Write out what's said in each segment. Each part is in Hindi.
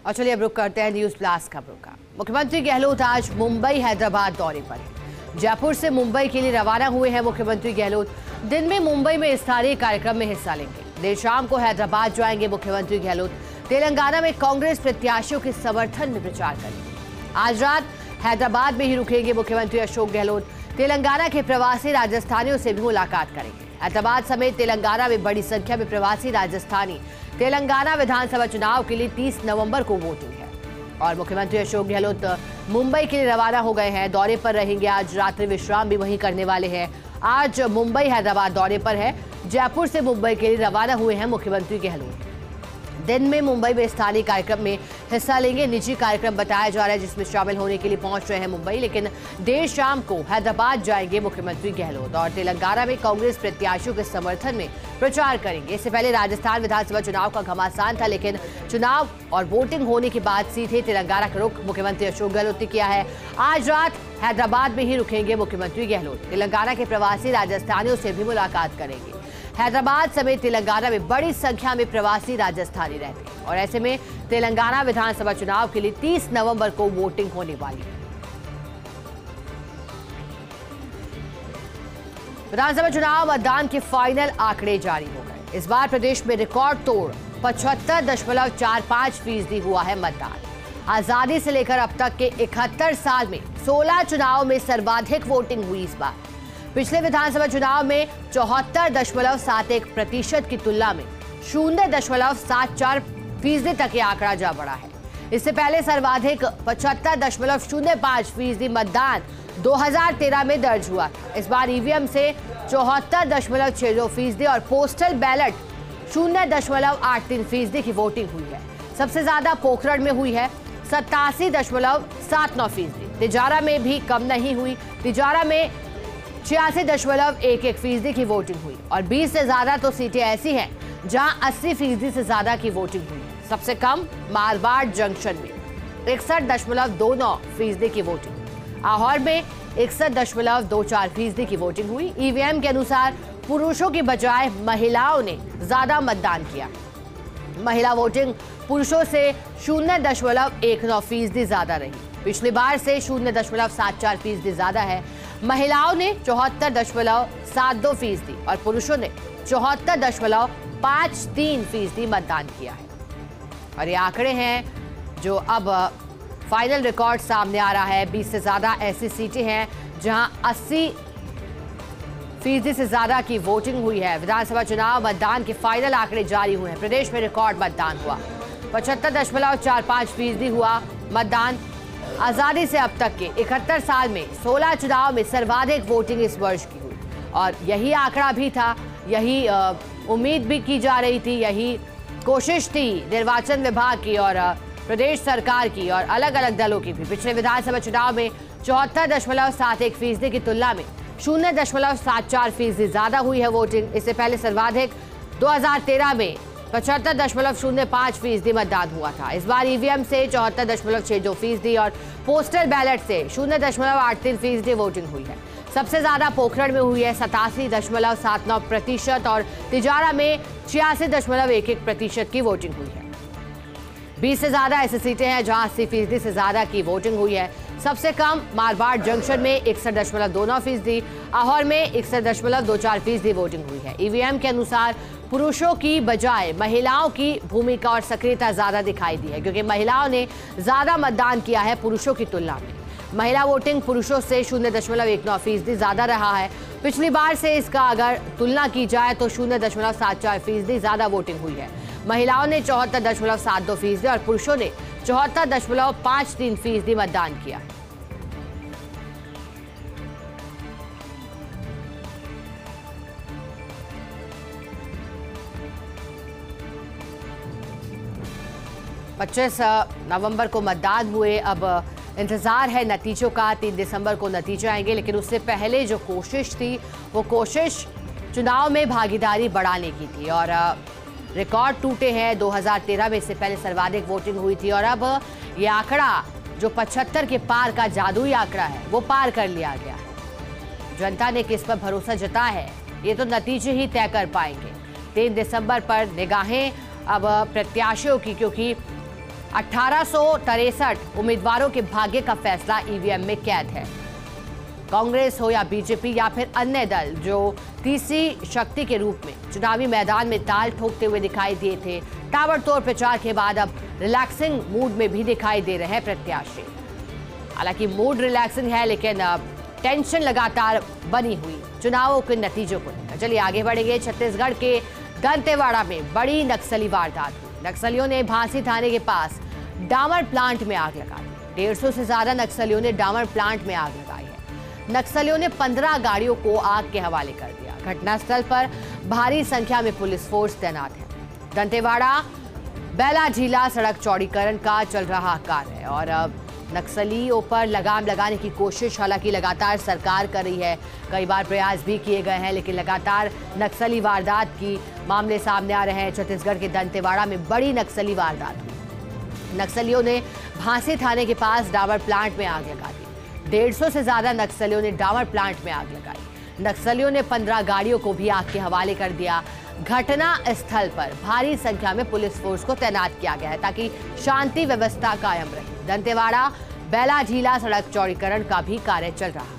और चलिए अब रुक करते हैं न्यूज प्लस खबरों का। मुख्यमंत्री गहलोत आज मुंबई हैदराबाद दौरे पर हैं। जयपुर से मुंबई के लिए रवाना हुए हैं मुख्यमंत्री गहलोत। दिन में मुंबई में स्थानीय कार्यक्रम में हिस्सा लेंगे। देर शाम को हैदराबाद जाएंगे मुख्यमंत्री गहलोत। तेलंगाना में कांग्रेस प्रत्याशियों के समर्थन में प्रचार करेंगे। आज रात हैदराबाद में ही रुकेंगे मुख्यमंत्री अशोक गहलोत। तेलंगाना के प्रवासी राजस्थानियों से भी मुलाकात करेंगे। हैदराबाद समेत तेलंगाना में बड़ी संख्या में प्रवासी राजस्थानी तेलंगाना विधानसभा चुनाव के लिए 30 नवंबर को वोटिंग है और मुख्यमंत्री अशोक गहलोत मुंबई के लिए रवाना हो गए हैं। दौरे पर रहेंगे। आज रात्रि विश्राम भी वहीं करने वाले हैं। आज मुंबई हैदराबाद दौरे पर है। जयपुर से मुंबई के लिए रवाना हुए हैं मुख्यमंत्री गहलोत। दिन में मुंबई में स्थानीय कार्यक्रम में हिस्सा लेंगे। निजी कार्यक्रम बताया जा रहा है जिसमें शामिल होने के लिए पहुंच रहे हैं मुंबई, लेकिन देर शाम को हैदराबाद जाएंगे मुख्यमंत्री गहलोत और तेलंगाना में कांग्रेस प्रत्याशियों के समर्थन में प्रचार करेंगे। इससे पहले राजस्थान विधानसभा चुनाव का घमासान था, लेकिन चुनाव और वोटिंग होने के बाद सीधे तेलंगाना का रुख मुख्यमंत्री अशोक गहलोत ने किया है। आज रात हैदराबाद में ही रुकेंगे मुख्यमंत्री गहलोत। तेलंगाना के प्रवासी राजस्थानियों से भी मुलाकात करेंगे। हैदराबाद समेत तेलंगाना में बड़ी संख्या में प्रवासी राजस्थानी रहते हैं और ऐसे में तेलंगाना विधानसभा चुनाव के लिए 30 नवंबर को वोटिंग होने वाली है। विधानसभा चुनाव मतदान के फाइनल आंकड़े जारी हो गए। इस बार प्रदेश में रिकॉर्ड तोड़ 75.45% हुआ है मतदान। आजादी से लेकर अब तक के 71 साल में 16 चुनाव में सर्वाधिक वोटिंग हुई। इस बार पिछले विधानसभा चुनाव में 74.71% की तुलना में 0.74% तक ये आंकड़ा जा बढ़ा है। इससे पहले सर्वाधिक 75.05% मतदान 2013 में दर्ज हुआ था। इस बार ईवीएम से 74.62% और पोस्टल बैलेट 0.83% की वोटिंग हुई है। सबसे ज्यादा पोखरण में हुई है 87.79%। तिजारा में भी कम नहीं हुई। तिजारा में 86.11% की वोटिंग हुई और 20 से ज्यादा तो सीटें ऐसी हैं जहां 80% से ज्यादा की वोटिंग हुई। सबसे कम मारवाड़ जंक्शन में 61.29% की वोटिंग, आहोर में 61.24% की वोटिंग हुई। ईवीएम के अनुसार पुरुषों की बजाय महिलाओं ने ज्यादा मतदान किया। महिला वोटिंग पुरुषों से 0.19% ज्यादा रही। पिछली बार से 0.74% ज्यादा है। महिलाओं ने 74.72% और पुरुषों ने 74.53% मतदान किया है। और ये आंकड़े हैं जो अब फाइनल रिकॉर्ड सामने आ रहा है। 20 से ज्यादा ऐसी सीटें हैं जहां 80% से ज्यादा की वोटिंग हुई है। विधानसभा चुनाव मतदान के फाइनल आंकड़े जारी हुए हैं। प्रदेश में रिकॉर्ड मतदान हुआ। 75.45% हुआ मतदान। आजादी से अब तक के 71 साल में 16 चुनाव में सर्वाधिक वोटिंग इस वर्ष की हुई और यही आंकड़ा भी था। यही उम्मीद भी की जा रही थी। यही कोशिश थी निर्वाचन विभाग की और प्रदेश सरकार की और अलग अलग दलों की भी। पिछले विधानसभा चुनाव में 74.71% की तुलना में 0.74% ज्यादा हुई है वोटिंग। इससे पहले सर्वाधिक 2013 में 75.05% मतदान हुआ था। इस बार ईवीएम से 74.62% और पोस्टल बैलेट से 0.83% वोटिंग हुई है। सबसे ज्यादा पोखरण में हुई है 87.79% और तिजारा में 86.11% की वोटिंग हुई है। 20 से ज्यादा ऐसी सीटें हैं जहां 80% से ज्यादा की वोटिंग हुई है। सबसे कम मारवाड़ जंक्शन में 61.29%, आहोर में 61.24% वोटिंग हुई है। ईवीएम के अनुसार पुरुषों की बजाय महिलाओं की भूमिका और सक्रियता ज्यादा दिखाई दी है, क्योंकि महिलाओं ने ज्यादा मतदान किया है पुरुषों की तुलना में। महिला वोटिंग पुरुषों से 0.19% ज्यादा रहा है। पिछली बार से इसका अगर तुलना की जाए तो 0.74% ज्यादा वोटिंग हुई है। महिलाओं ने 74.72% और पुरुषों ने 74.53% मतदान किया। पच्चीस नवंबर को मतदान हुए। अब इंतजार है नतीजों का। 3 दिसंबर को नतीजे आएंगे, लेकिन उससे पहले जो कोशिश थी वो कोशिश चुनाव में भागीदारी बढ़ाने की थी और रिकॉर्ड टूटे हैं। 2013 में इससे पहले सर्वाधिक वोटिंग हुई थी और अब ये आंकड़ा जो 75 के पार का जादुई आंकड़ा है वो पार कर लिया गया है। जनता ने किस पर भरोसा जताया है ये तो नतीजे ही तय कर पाएंगे। 3 दिसंबर पर निगाहें अब प्रत्याशियों की, क्योंकि 1863 उम्मीदवारों के भाग्य का फैसला ईवीएम में कैद है। कांग्रेस हो या बीजेपी या फिर अन्य दल जो तीसरी शक्ति के रूप में चुनावी मैदान में ताल ठोकते हुए दिखाई दिए थे, ताबड़तोड़ प्रचार के बाद अब रिलैक्सिंग मूड में भी दिखाई दे रहे हैं प्रत्याशी। हालांकि मूड रिलैक्सिंग है, लेकिन टेंशन लगातार बनी हुई चुनावों के नतीजों को लेकर। चलिए आगे बढ़ेंगे। छत्तीसगढ़ के दंतेवाड़ा में बड़ी नक्सली वारदात हुई। नक्सलियों ने भांसी थाने के पास डामर प्लांट में आग लगा दी। 150 से ज्यादा नक्सलियों ने डामर प्लांट में आग लगाई है। नक्सलियों ने 15 गाड़ियों को आग के हवाले कर दिया। घटनास्थल पर भारी संख्या में पुलिस फोर्स तैनात है। दंतेवाड़ा बैला झीला सड़क चौड़ीकरण का चल रहा कार्य है और अब नक्सलियों पर लगाम लगाने की कोशिश हालांकि लगातार सरकार कर रही है। कई बार प्रयास भी किए गए हैं, लेकिन लगातार नक्सली वारदात की मामले सामने आ रहे हैं। छत्तीसगढ़ के दंतेवाड़ा में बड़ी नक्सली वारदात हुई। नक्सलियों ने भांसी थाने के पास डामर प्लांट में आग लगा दी। 150 से ज्यादा नक्सलियों ने डामर प्लांट में आग लगाई। नक्सलियों ने 15 गाड़ियों को भी आग के हवाले कर दिया। घटना स्थल पर भारी संख्या में पुलिस फोर्स को तैनात किया गया है ताकि शांति व्यवस्था कायम रहे। दंतेवाड़ा बैला झीला सड़क चौड़ीकरण का भी कार्य चल रहा है।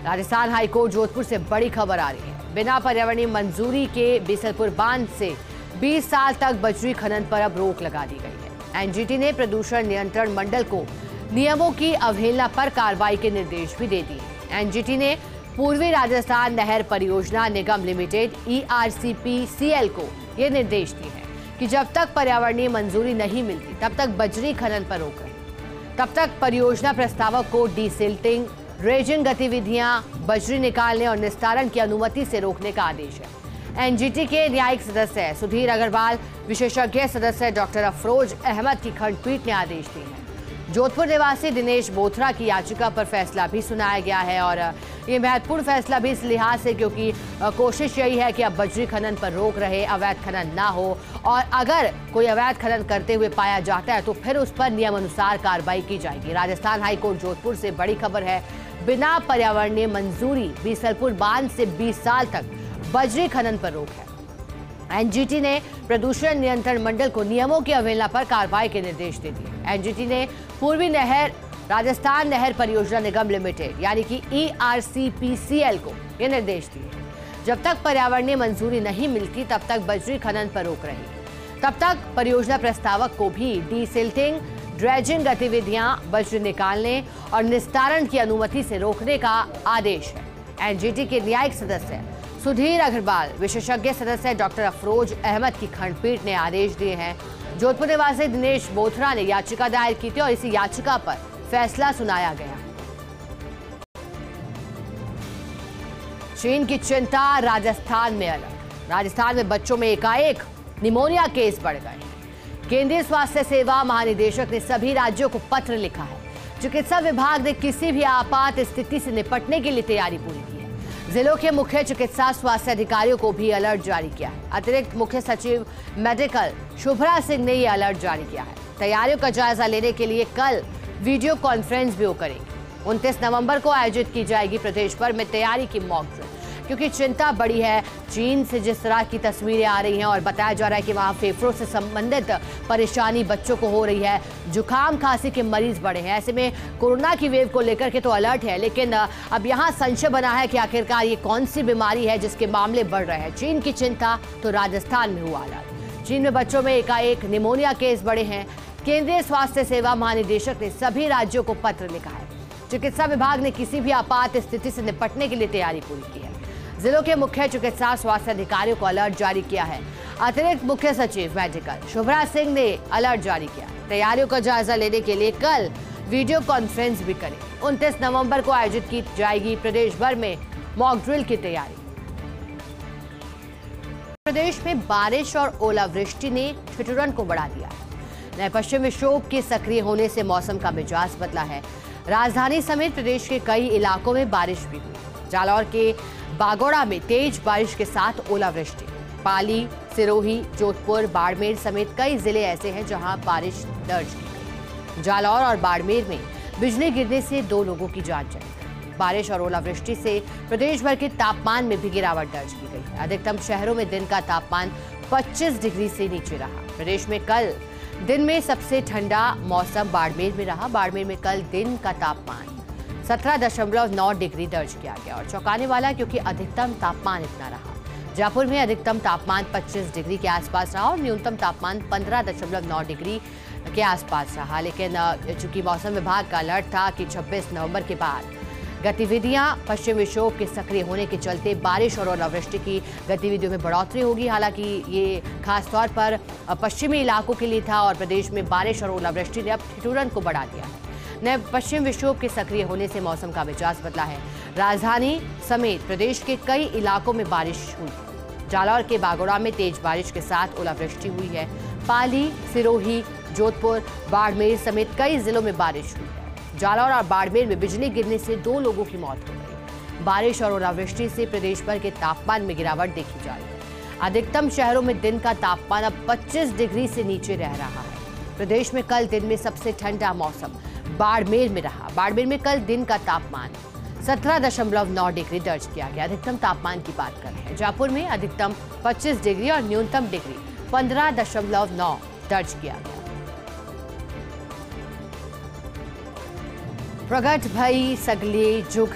राजस्थान हाईकोर्ट जोधपुर से बड़ी खबर आ रही है। बिना पर्यावरणीय मंजूरी के बीसलपुर बांध से 20 साल तक बजरी खनन पर अब रोक लगा दी गई है। एनजीटी ने प्रदूषण नियंत्रण मंडल को नियमों की अवहेलना पर कार्रवाई के निर्देश भी दे दिए। एनजीटी ने पूर्वी राजस्थान नहर परियोजना निगम लिमिटेड ERCPCL को ये निर्देश दिए हैं कि जब तक पर्यावरणीय मंजूरी नहीं मिलती तब तक बजरी खनन पर रोक रहे। तब तक परियोजना प्रस्तावक को डीसिल्टिंग, ड्रेजिंग गतिविधियां, बजरी निकालने और निस्तारण की अनुमति से रोकने का आदेश है। एनजीटी के न्यायिक सदस्य सुधीर अग्रवाल, विशेषज्ञ सदस्य डॉक्टर अफरोज अहमद की खंडपीठ ने आदेश दिए हैं। जोधपुर निवासी दिनेश बोथरा की याचिका पर फैसला भी सुनाया गया है और ये महत्वपूर्ण फैसला भी इस लिहाज से क्योंकि कोशिश यही है कि अब बजरी खनन पर रोक रहे, अवैध खनन ना हो और अगर कोई अवैध खनन करते हुए पाया जाता है तो फिर उस पर नियमानुसार कार्रवाई की जाएगी। राजस्थान हाईकोर्ट जोधपुर से बड़ी खबर है। बिना पर्यावरणीय मंजूरी बीसलपुर बांध से 20 साल तक बजरी खनन पर रोक है। एनजीटी ने प्रदूषण नियंत्रण मंडल को नियमों की अवहेलना पर कार्रवाई के निर्देश दे दिए। एनजीटी ने पूर्वी नहर राजस्थान नहर परियोजना निगम लिमिटेड यानी कि ERCPCL को ये निर्देश दिए। जब तक पर्यावरणीय मंजूरी नहीं मिलती तब तक बजरी खनन पर रोक रहेगी। तब तक परियोजना प्रस्तावक को भी डीसिल्टिंग, ड्रेजिंग गतिविधियां, बजरी निकालने और निस्तारण की अनुमति से रोकने का आदेश है। एनजीटी के न्यायिक सदस्य सुधीर अग्रवाल, विशेषज्ञ सदस्य डॉक्टर अफरोज अहमद की खंडपीठ ने आदेश दिए हैं। जोधपुर निवासी दिनेश बोथरा ने याचिका दायर की थी और इसी याचिका पर फैसला सुनाया गया। चीन की चिंता, राजस्थान में अलर्ट। राजस्थान में बच्चों में एकाएक निमोनिया केस बढ़ गए। केंद्रीय स्वास्थ्य सेवा महानिदेशक ने सभी राज्यों को पत्र लिखा है। चिकित्सा विभाग ने किसी भी आपात स्थिति से निपटने के लिए तैयारी पूरी की है। जिलों के मुख्य चिकित्सा स्वास्थ्य अधिकारियों को भी अलर्ट जारी किया है। अतिरिक्त मुख्य सचिव मेडिकल शुभ्रा सिंह ने यह अलर्ट जारी किया है। तैयारियों का जायजा लेने के लिए कल वीडियो कॉन्फ्रेंस भी करेगी। 29 नवंबर को आयोजित की जाएगी प्रदेश भर में तैयारी की मॉक ड्रिल। क्योंकि चिंता बड़ी है, चीन से जिस तरह की तस्वीरें आ रही हैं और बताया जा रहा है कि वहाँ फेफड़ों से संबंधित परेशानी बच्चों को हो रही है, जुकाम खांसी के मरीज बढ़े हैं। ऐसे में कोरोना की वेव को लेकर के तो अलर्ट है, लेकिन अब यहाँ संशय बना है कि आखिरकार ये कौन सी बीमारी है जिसके मामले बढ़ रहे हैं। चीन की चिंता तो राजस्थान में हुआ अलर्ट। चीन में बच्चों में एकाएक निमोनिया केस बढ़े हैं। केंद्रीय स्वास्थ्य सेवा महानिदेशक ने सभी राज्यों को पत्र लिखा है। चिकित्सा विभाग ने किसी भी आपात स्थिति से निपटने के लिए तैयारी पूरी की है। जिलों के मुख्य चिकित्सा स्वास्थ्य अधिकारियों को अलर्ट जारी किया है। अतिरिक्त मुख्य सचिव मेडिकल शुभ्रा सिंह ने अलर्ट जारी किया। तैयारियों का जायजा लेने के लिए कल वीडियो कॉन्फ्रेंस भी करें। 29 नवंबर को आयोजित की जाएगी प्रदेश भर में मॉक ड्रिल की तैयारी। प्रदेश में बारिश और ओलावृष्टि ने ठिठुरन को बढ़ा दिया है। नए पश्चिम विक्षोभ के सक्रिय होने से मौसम का मिजाज बदला है। राजधानी समेत प्रदेश के कई इलाकों में बारिश भी हुई। जालौर के बागोड़ा में तेज बारिश के साथ ओलावृष्टि। पाली, सिरोही, जोधपुर, बाड़मेर समेत कई जिले ऐसे हैं जहां बारिश दर्ज की गई। जालौर और बाड़मेर में बिजली गिरने से 2 लोगों की जान चली गई। बारिश और ओलावृष्टि से प्रदेश भर के तापमान में भी गिरावट दर्ज की गई। अधिकतम शहरों में दिन का तापमान 25 डिग्री से नीचे रहा। प्रदेश में कल दिन में सबसे ठंडा मौसम बाड़मेर में रहा। बाड़मेर में कल दिन का तापमान 17.9 डिग्री दर्ज किया गया और चौंकाने वाला क्योंकि अधिकतम तापमान इतना रहा। जयपुर में अधिकतम तापमान 25 डिग्री के आसपास रहा और न्यूनतम तापमान 15.9 डिग्री के आसपास रहा। लेकिन चूंकि मौसम विभाग का अलर्ट था कि 26 नवंबर के बाद गतिविधियां पश्चिम विक्षोभ के सक्रिय होने के चलते बारिश और ओलावृष्टि की गतिविधियों में बढ़ोतरी होगी। हालांकि ये खासतौर पर पश्चिमी इलाकों के लिए था और प्रदेश में बारिश और ओलावृष्टि ने अब ठिठुरन को बढ़ा दिया है। नए पश्चिम विक्षोभ के सक्रिय होने से मौसम का मिजाज बदला है। राजधानी समेत प्रदेश के कई इलाकों में बारिश हुई। जालौर के बागोड़ा में तेज बारिश के साथ ओलावृष्टि हुई है। पाली, सिरोही, जोधपुर, बाड़मेर समेत कई जिलों में बारिश हुई है। जालौर और बाड़मेर में बिजली गिरने से 2 लोगों की मौत हो गई। बारिश और ओलावृष्टि से प्रदेश भर के तापमान में गिरावट देखी जा रही है। अधिकतम शहरों में दिन का तापमान अब 25 डिग्री से नीचे रह रहा है। प्रदेश में कल दिन में सबसे ठंडा मौसम बाड़मेर में रहा। बाड़मेर में कल दिन का तापमान 17.9 डिग्री दर्ज किया गया। अधिकतम तापमान की बात कर रहे हैं। जयपुर में अधिकतम 25 डिग्री और न्यूनतम डिग्री 15.9 दर्ज किया गया। प्रगट भई सगले जुग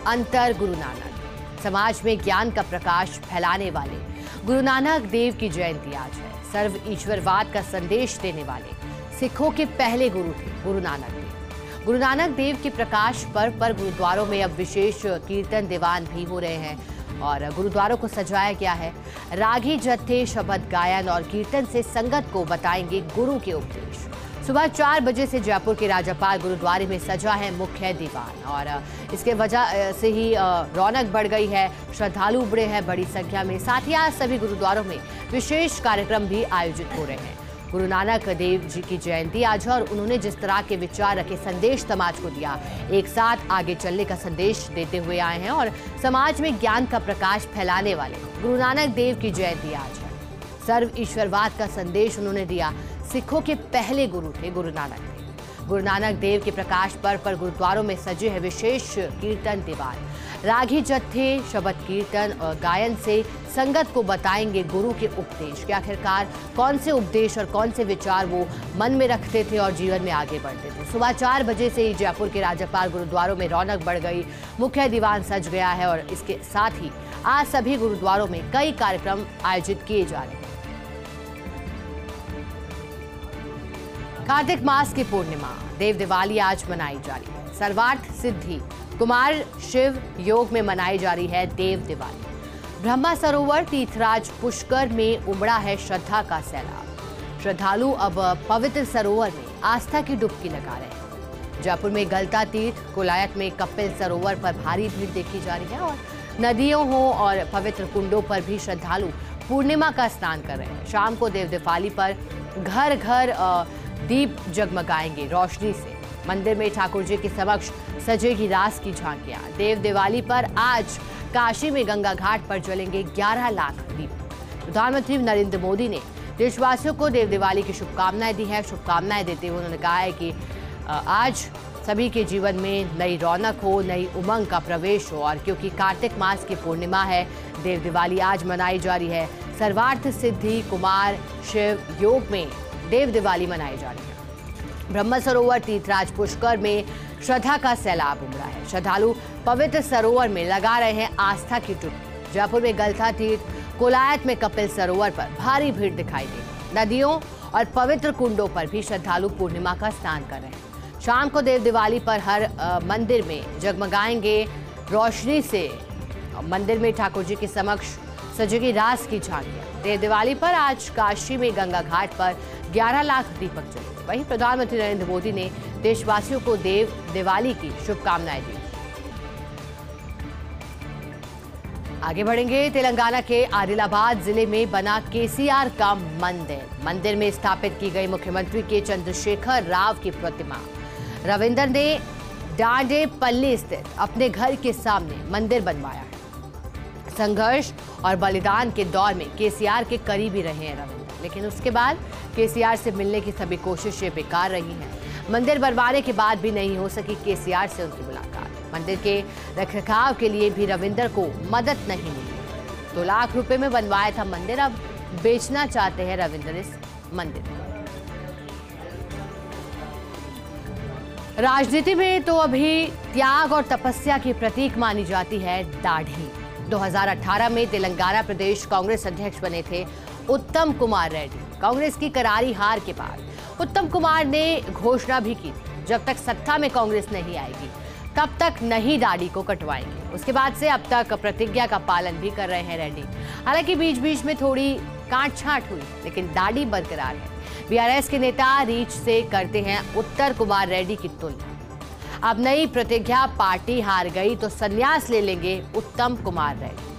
अंतर गुरु नानक। समाज में ज्ञान का प्रकाश फैलाने वाले गुरु नानक देव की जयंती आज है। सर्व ईश्वरवाद का संदेश देने वाले सिखों के पहले गुरु थे गुरु नानक देव। गुरु नानक देव के प्रकाश पर्व पर गुरुद्वारों में अब विशेष कीर्तन दीवान भी हो रहे हैं और गुरुद्वारों को सजाया गया है। रागी जत्थे शब्द गायन और कीर्तन से संगत को बताएंगे गुरु के उपदेश। सुबह 4 बजे से जयपुर के राजापाल गुरुद्वारे में सजा है मुख्य दीवान और इसके वजह से ही रौनक बढ़ गई है। श्रद्धालु उमड़े हैं बड़ी संख्या में। साथ ही आज सभी गुरुद्वारों में विशेष कार्यक्रम भी आयोजित हो रहे हैं। गुरु नानक देव जी की जयंती आज है और उन्होंने जिस तरह के विचार रखे, संदेश समाज को दिया, एक साथ आगे चलने का संदेश देते हुए आए हैं और समाज में ज्ञान का प्रकाश फैलाने वाले गुरु नानक देव की जयंती आज है। सर्व ईश्वरवाद का संदेश उन्होंने दिया। सिखों के पहले गुरु थे गुरु नानक देव। गुरु नानक देव के प्रकाश पर्व पर गुरुद्वारों में सजे है विशेष कीर्तन दीवान। रागी जत्थे शब्द कीर्तन और गायन से संगत को बताएंगे गुरु के उपदेश कि आखिरकार कौन से उपदेश और कौन से विचार वो मन में रखते थे और जीवन में आगे बढ़ते थे। सुबह 4 बजे से ही जयपुर के राजापाल गुरुद्वारों में रौनक बढ़ गई। मुख्य दीवान सज गया है और इसके साथ ही आज सभी गुरुद्वारों में कई कार्यक्रम आयोजित किए जा रहे हैं। कार्तिक मास की पूर्णिमा देव दिवाली आज मनाई जा रही है। सर्वार्थ सिद्धि कुमार शिव योग में मनाई जा रही है देव दिवाली। ब्रह्मा सरोवर तीर्थराज पुष्कर में उमड़ा है श्रद्धा का सैलाब। श्रद्धालु अब पवित्र सरोवर में आस्था की डुबकी लगा रहे हैं। जयपुर में गलता तीर्थ, कोलायत में कपिल सरोवर पर भारी भीड़ देखी जा रही है और नदियों हो और पवित्र कुंडों पर भी श्रद्धालु पूर्णिमा का स्नान कर रहे हैं। शाम को देव दिवाली पर घर घर दीप जगमगाएंगे रोशनी से। मंदिर में ठाकुर जी के समक्ष सजेगी रास की झांकियां। देव दिवाली पर आज काशी में गंगा घाट पर जलेंगे 11 लाख दीप। प्रधानमंत्री नरेंद्र मोदी ने देशवासियों को देव दिवाली की शुभकामनाएं दी हैं। शुभकामनाएं देते हुए उन्होंने कहा है कि आज सभी के जीवन में नई रौनक हो, नई उमंग का प्रवेश हो और क्योंकि कार्तिक मास की पूर्णिमा है, देव दिवाली आज मनाई जा रही है। सर्वार्थ सिद्धि कुमार शिव योग में देव दिवाली मनाई जा रही है। ब्रह्म सरोवर तीर्थराज पुष्कर में श्रद्धा का सैलाब उमड़ा है। श्रद्धालु पवित्र सरोवर में लगा रहे हैं आस्था की डुबकी। जयपुर में गलता तीर्थ, कोलायत में कपिल सरोवर पर भारी भीड़ दिखाई दी। नदियों और पवित्र कुंडों पर भी श्रद्धालु पूर्णिमा का स्नान कर रहे हैं। शाम को देव दिवाली पर हर मंदिर में जगमगाएंगे रोशनी से। मंदिर में ठाकुर जी के समक्ष सजेगी रास की झांकियां। देव दिवाली पर आज काशी में गंगा घाट पर 11 लाख दीपक जले। वहीं प्रधानमंत्री नरेंद्र मोदी ने देशवासियों को देव दिवाली की शुभकामनाएं दी। आगे बढ़ेंगे। तेलंगाना के आदिलाबाद जिले में बना केसीआर का मंदिर। मंदिर में स्थापित की गई मुख्यमंत्री के चंद्रशेखर राव की प्रतिमा। रविंदर ने डांडेपल्ली स्थित अपने घर के सामने मंदिर बनवाया है। संघर्ष और बलिदान के दौर में केसीआर के करीबी रहे हैं रविंदर, लेकिन उसके बाद केसीआर से मिलने की सभी कोशिशें बेकार रही हैं। मंदिर बनवाने के बाद भी नहीं हो सकी केसीआर से उनकी मुलाकात। मंदिर के रखरखाव के लिए भी रविंदर को मदद नहीं मिली। 2 लाख रुपए में बनवाया था मंदिर, अब बेचना चाहते हैं रविंद्र इस मंदिर को। राजनीति में तो अभी त्याग और तपस्या की प्रतीक मानी जाती है दाढ़ी। 2018 में तेलंगाना प्रदेश कांग्रेस अध्यक्ष बने थे उत्तम कुमार रेड्डी। कांग्रेस की करारी हार के बाद उत्तम कुमार ने घोषणा भी की, जब तक सत्ता में कांग्रेस नहीं आएगी तब तक नहीं दाढ़ी को कटवाएंगे। उसके बाद से अब तक प्रतिज्ञा का पालन भी कर रहे हैं रेड्डी। हालांकि बीच बीच में थोड़ी काट छांट हुई, लेकिन दाढ़ी बरकरार है। बीआरएस के नेता रीच से करते हैं उत्तम कुमार रेड्डी की तुलना। अब नई प्रतिज्ञा, पार्टी हार गई तो संन्यास ले लेंगे उत्तम कुमार रेड्डी।